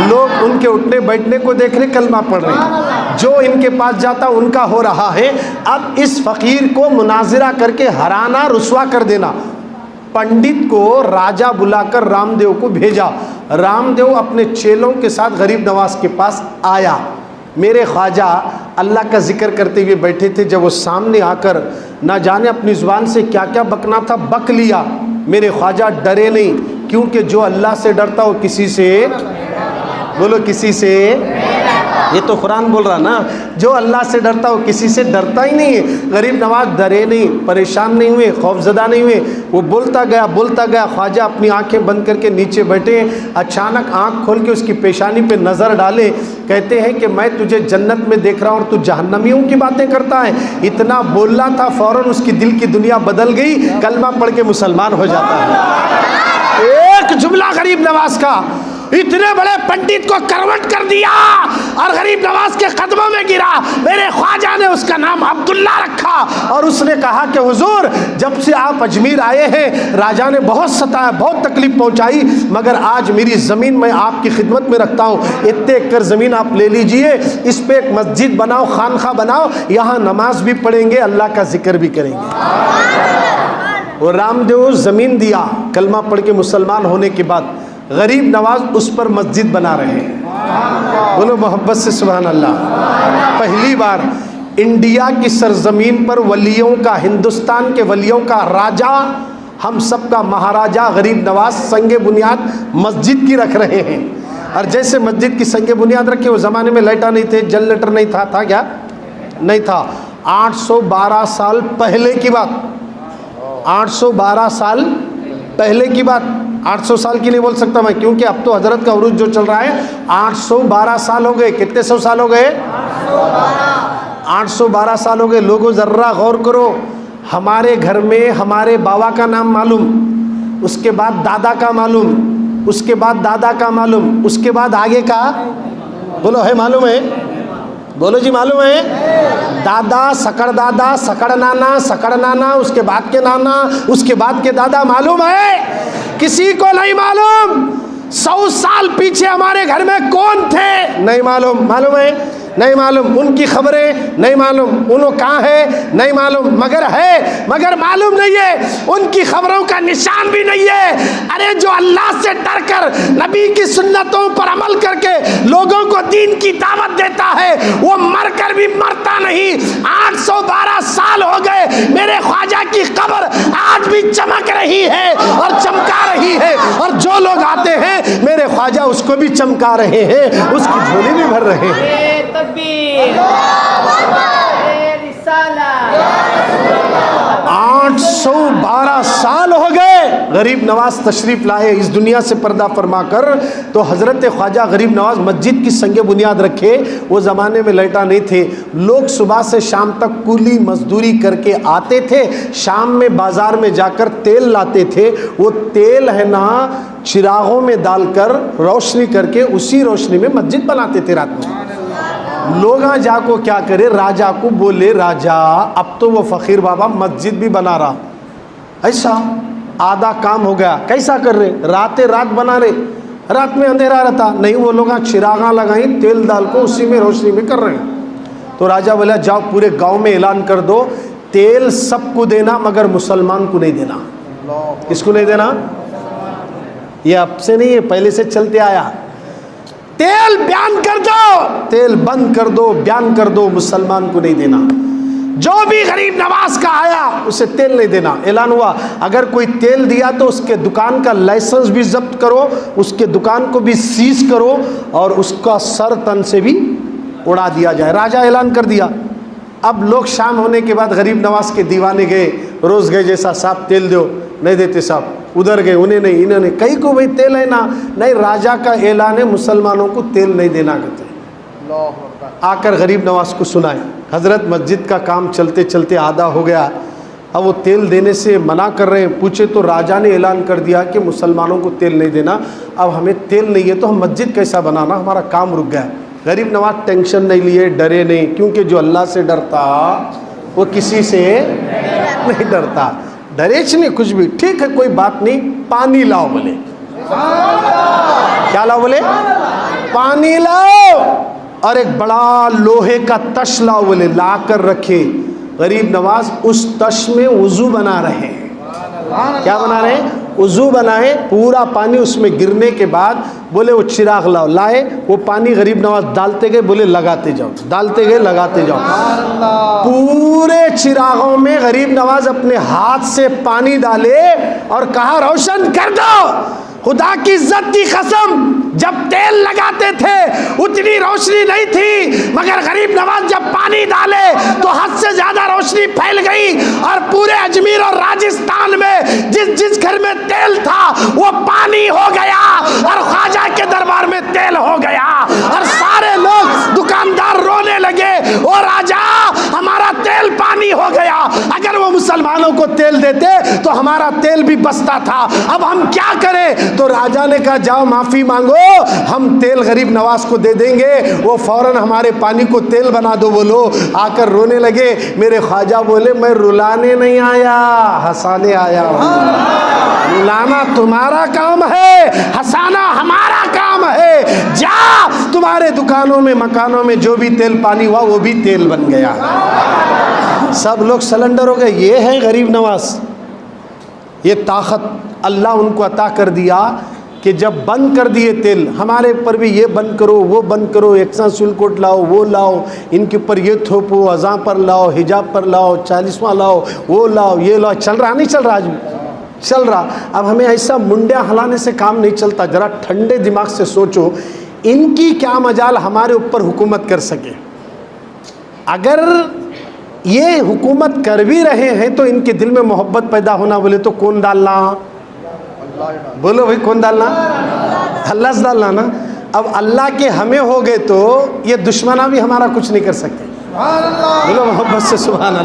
लोग उनके उठने बैठने को देख रहे, कलमा पढ़ रहे, जो इनके पास जाता उनका हो रहा है। अब इस फकीर को मुनाजिरा करके हराना, रुसवा कर देना। पंडित को राजा बुलाकर रामदेव को भेजा। रामदेव अपने चेलों के साथ गरीब नवाज के पास आया। मेरे ख्वाजा अल्लाह का जिक्र करते हुए बैठे थे, जब वो सामने आकर ना जाने अपनी ज़ुबान से क्या क्या बकना था बक लिया। मेरे ख्वाजा डरे नहीं, क्योंकि जो अल्लाह से डरता वो किसी से, बोलो किसी से, ये तो कुरान बोल रहा ना, जो अल्लाह से डरता वो किसी से डरता ही नहीं है। गरीब नवाज डरे नहीं, परेशान नहीं हुए, खौफजदा नहीं हुए। वो बोलता गया। ख्वाजा अपनी आंखें बंद करके नीचे बैठे। अचानक आंख खोल के उसकी पेशानी पे नज़र डाले, कहते हैं कि मैं तुझे जन्नत में देख रहा हूँ और तू जहन्नमियों की बातें करता है। इतना बोलना था, फ़ौरन उसकी दिल की दुनिया बदल गई, कलमा पढ़ के मुसलमान हो जाता है। एक जुमला गरीब नवाज का इतने बड़े पंडित को करवट कर दिया और गरीब नवाज के कदमों में गिरा। मेरे ख्वाजा ने उसका नाम अब्दुल्ला रखा और उसने कहा कि हुजूर, जब से आप अजमेर आए हैं राजा ने बहुत सताया, बहुत तकलीफ पहुंचाई, मगर आज मेरी ज़मीन मैं आपकी खिदमत में रखता हूँ। इतने एकड़ ज़मीन आप ले लीजिए, इस पे एक मस्जिद बनाओ, खानखा बनाओ, यहाँ नमाज भी पढ़ेंगे, अल्लाह का जिक्र भी करेंगे। और रामदेव ज़मीन दिया। कलमा पढ़ के मुसलमान होने के बाद गरीब नवाज उस पर मस्जिद बना रहे हैं। बोलो मोहब्बत से सुभान अल्लाह। पहली बार इंडिया की सरजमीन पर वलियों का, हिंदुस्तान के वलियों का राजा, हम सब का महाराजा गरीब नवाज संगे बुनियाद मस्जिद की रख रहे हैं। और जैसे मस्जिद की संगे बुनियाद रखे, वो ज़माने में लाइटा नहीं थे, जनरेटर नहीं था क्या? नहीं था। 812 साल पहले की बात, 812 साल पहले की बात। 800 साल की नहीं बोल सकता मैं, क्योंकि अब तो हजरत का उरूज जो चल रहा है, 812 साल हो गए। कितने सौ साल हो गए? 812 साल हो गए। लोगों ज़र्रा गौर करो, हमारे घर में हमारे बाबा का नाम मालूम, उसके बाद दादा का मालूम, उसके बाद दादा का मालूम, उसके बाद आगे का, बोलो है मालूम है? बोलो जी मालूम है? दादा, सकड़ नाना, उसके बाद के नाना, उसके बाद के दादा। मालूम है? किसी को नहीं मालूम। 100 साल पीछे हमारे घर में कौन थे नहीं मालूम। मालूम है? नहीं मालूम। उनकी खबरें नहीं मालूम, उन्हों कहाँ है नहीं मालूम, मगर है, मगर मालूम नहीं है, उनकी खबरों का निशान भी नहीं है। अरे जो अल्लाह से डर कर नबी की सुन्नतों पर अमल करके लोगों को दीन की दावत देता है, वो मर कर भी मरता नहीं। 812 साल हो गए, मेरे ख्वाजा की कब्र आज भी चमक रही है और चमका रही है, और जो लोग आते हैं मेरे ख्वाजा उसको भी चमका रहे हैं, उसकी झोली भी भर रहे हैं। 812 साल हो गए गरीब नवाज तशरीफ लाए इस दुनिया से पर्दा फरमा कर। तो हज़रत ख्वाजा गरीब नवाज मस्जिद की संगे बुनियाद रखे। वो ज़माने में लाइटा नहीं थे, लोग सुबह से शाम तक कूली मजदूरी करके आते थे, शाम में बाज़ार में जाकर तेल लाते थे। वो तेल है ना चिरागों में डालकर रोशनी करके उसी रोशनी में मस्जिद बनाते थे रात में। लोग जाको क्या करे, राजा को बोले, राजा अब तो वो फ़कीर बाबा मस्जिद भी बना रहा, ऐसा आधा काम हो गया। कैसा कर रहे? रात बना रहे, रात में अंधेरा रहता नहीं, वो लोग चिरागा लगाई तेल डाल को उसी में रोशनी में कर रहे हैं। तो राजा बोला जाओ पूरे गांव में ऐलान कर दो, तेल सबको देना मगर मुसलमान को नहीं देना। किसको नहीं देना? ये अब से नहीं है, पहले से चलते आया। तेल बयान कर दो, तेल बंद कर दो, बयान कर दो, मुसलमान को नहीं देना। जो भी गरीब नवाज का आया उसे तेल नहीं देना। ऐलान हुआ, अगर कोई तेल दिया तो उसके दुकान का लाइसेंस भी जब्त करो, उसके दुकान को भी सीज करो और उसका सर तन से भी उड़ा दिया जाए। राजा ऐलान कर दिया। अब लोग शाम होने के बाद गरीब नवाज के दीवाने गए, रोज़ गए, जैसा साहब तेल दो, नहीं देते साहब, उधर गए, उन्हें नहीं, इन्हें नहीं, कहीं को भाई तेल है ना, नहीं, राजा का ऐलान है मुसलमानों को तेल नहीं देना कहते। आकर गरीब नवाज को सुनाए, हजरत मस्जिद का काम चलते चलते आधा हो गया, अब वो तेल देने से मना कर रहे हैं। पूछे तो राजा ने ऐलान कर दिया कि मुसलमानों को तेल नहीं देना। अब हमें तेल नहीं है तो हम मस्जिद कैसा बनाना, हमारा काम रुक गया। गरीब नवाज टेंशन नहीं लिए, डरे नहीं, क्योंकि जो अल्लाह से डरता वो किसी से नहीं डरता। डरे नहीं कुछ भी, ठीक है कोई बात नहीं, पानी लाओ बोले, क्या लाओ बोले? पानी लाओ। और एक बड़ा लोहे का तश लाओ बोले, ला कर रखे। गरीब नवाज उस तश में वुजू बना रहे हैं। क्या बना रहे हैं? वुजू बनाए, पूरा पानी उसमें गिरने के बाद बोले वो चिराग लाओ। लाए, वो पानी गरीब नवाज डालते गए, बोले लगाते जाओ, डालते गए, लगाते जाओ। पूरे चिरागों में गरीब नवाज अपने हाथ से पानी डाले और कहा रोशन कर दो। खुदा की इज्जत की कसम, जब तेल लगाते थे उतनी रोशनी नहीं थी, मगर गरीब नवाज जब पानी डाले तो हद से ज्यादा रोशनी फैल गई और पूरे अजमेर और राजस्थान में जिस जिस घर में तेल था वो पानी हो गया और ख्वाजा के दरबार में तेल हो गया। और सारे लोग दुकानदार रोने लगे, ओ राजा हमारा तेल पानी हो गया, अगर वो मुसलमानों को तेल देते तो हमारा तेल भी बचता था, अब हम क्या करें? तो राजा ने कहा जाओ माफी मांगो, हम तेल गरीब नवाज को दे देंगे, वो फौरन हमारे पानी को तेल बना दो। बोलो, आकर रोने लगे। मेरे ख्वाजा बोले मैं रुलाने नहीं आया, हंसाने आया। रुलाना तुम्हारा काम है, हंसाना हमारा काम है। जा, तुम्हारे दुकानों में मकानों में जो भी तेल पानी हुआ वो भी तेल बन गया। सब लोग सिलेंडर हो गए। ये है गरीब नवाज। ये ताकत अल्लाह उनको अता कर दिया कि जब बंद कर दिए तेल, हमारे ऊपर भी ये बंद करो, वो बंद करो, एक्सा सुलकोट लाओ, वो लाओ, इनके ऊपर ये थोपो, अज़ां पर लाओ, हिजाब पर लाओ, 40वां लाओ, वो लाओ, ये लाओ। चल रहा नहीं चल रहा? आज भी चल रहा। अब हमें ऐसा मुंडिया हिलाने से काम नहीं चलता। ज़रा ठंडे दिमाग से सोचो, इनकी क्या मजाल हमारे ऊपर हुकूमत कर सके। अगर ये हुकूमत कर भी रहे हैं तो इनके दिल में मोहब्बत पैदा होना बोले तो कौन डालना? बोलो भाई, कौन डालना? अल्लाह से डालना ना। अब अल्लाह के हमें हो गए तो ये दुश्मना भी हमारा कुछ नहीं कर सकते। बोलो मोहब्बत से सुभान अल्लाह।